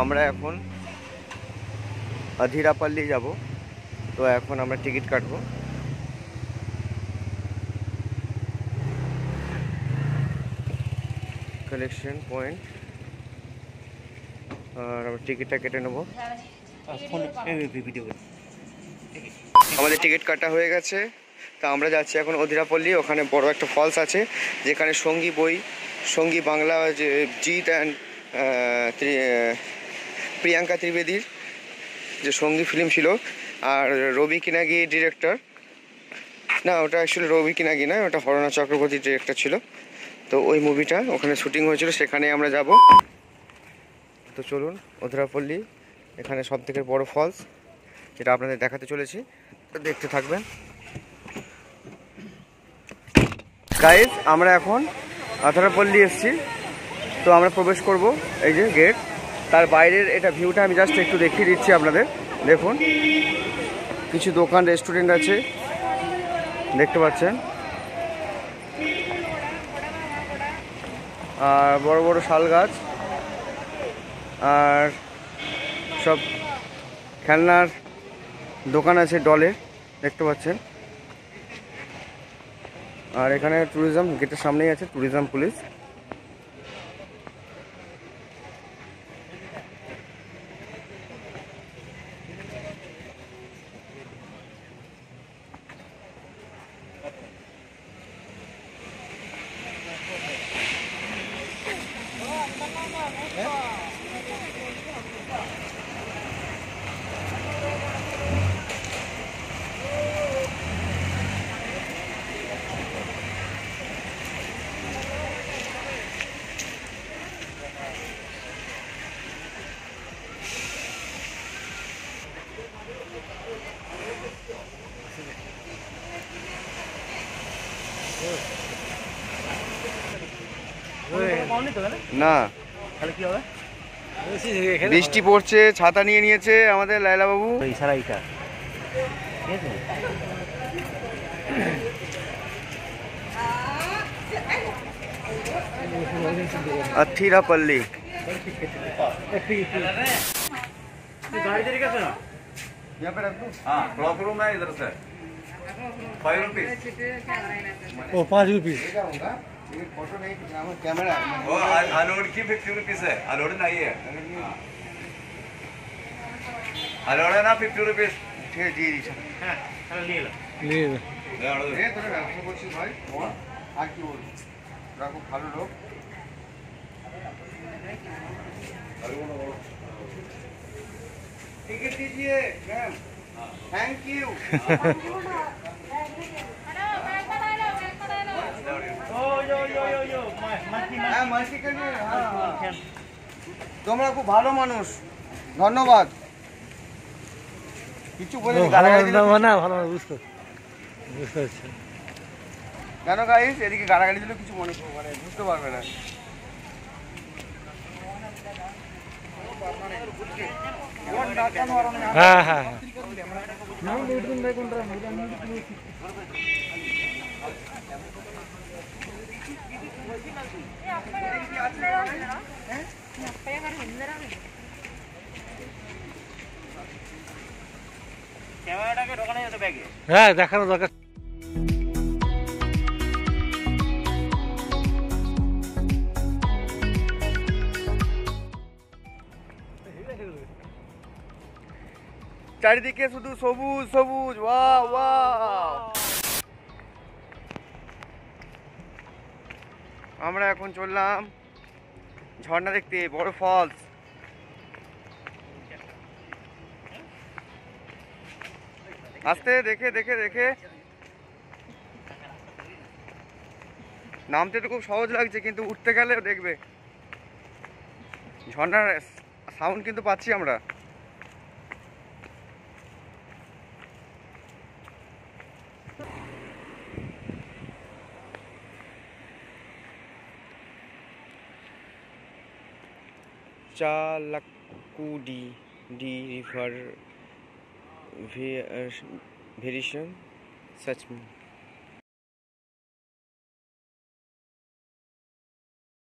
আমরা এখন অধিরাপল্লী যাব। তো এখন আমরা টিকিট কাটবো। কালেকশন পয়েন্ট, আর আমরা টিকিটটা কেটে নেব। আমাদের টিকিট কাটা হয়ে গেছে। তা আমরা যাচ্ছি এখন অধিরাপল্লী। ওখানে বড় একটা ফলস আছে যেখানে সঙ্গী বাংলা যে জিৎ অ্যান্ড প্রিয়াঙ্কা ত্রিবেদীর যে সঙ্গী ফিল্ম ছিল, আর রবি কিনাগি ডিরেক্টর, না ওটা অ্যাকচুয়ালি রবি কিনাগি না, ওটা হরনা চক্রবর্তী ডিরেক্টর ছিল। তো ওই মুভিটা ওখানে শুটিং হয়েছিল, সেখানে আমরা যাব। তো চলুন অধিরাপল্লী, এখানে সব থেকে বড় ফলস, যেটা আপনাদের দেখাতে চলেছি, দেখতে থাকবেন। গাইস, আমরা এখন অধিরাপল্লী এসেছি। তো আমরা প্রবেশ করব, এই যে গেট, তার বাইরের এটা ভিউটা আমি জাস্ট একটু দেখিয়ে দিচ্ছি আপনাদের। দেখুন, কিছু দোকান রেস্টুরেন্ট আছে, দেখতে পাচ্ছেন, আর বড় বড় শাল গাছ, আর সব খেলনার দোকান আছে ডলের, দেখতে পাচ্ছেন। আর এখানে ট্যুরিজম গেটের সামনেই আছে ট্যুরিজম পুলিশ। না, বৃষ্টি পড়ছে, ছাতা নিয়ে নিয়েছে আমাদের লাইলা বাবু। অধিরাপল্লী। यहाँ पे रख दूँ? हाँ, क्लॉक रूम है इधर से। 5 रुपीज। ओ 5 रुपीज। ये फोटो नहीं खींचना, कैमरा है। वो अलोड की 50 रुपीज है, अलोड नहीं है। अलोड है ना 50 रुपीज। ठीक है जी जी सर। हाँ, ले लो। ले लो। ये तो रखो कुछ भाई, और आके बोल रखो खालो लोग। टिकट दीजिए मैम, थैंक यू। তোমরা খুব ভালো মানুষ, ধন্যবাদ। কিছু বলে কেন গাইস, এদিকে গালাগালি দিলে কিছু মনে মানে বুঝতে পারবে না। হ্যাঁ হ্যাঁ হ্যাঁ দেখানো দরকার। চারিদিকে শুধু সবুজ সবুজ, ওয়াও ওয়াও। আমরা এখন চললাম ঝর্ণা দেখতে, বড় ফলস। আস্তে দেখে দেখে দেখে নামতে তো খুব সহজ লাগছে, কিন্তু উঠতে গেলে দেখবে ঝর্ণার সাউন্ড কিন্তু পাচ্ছি আমরা। চালাকুডি ডি রিভার ভেরিয়েশন सच में।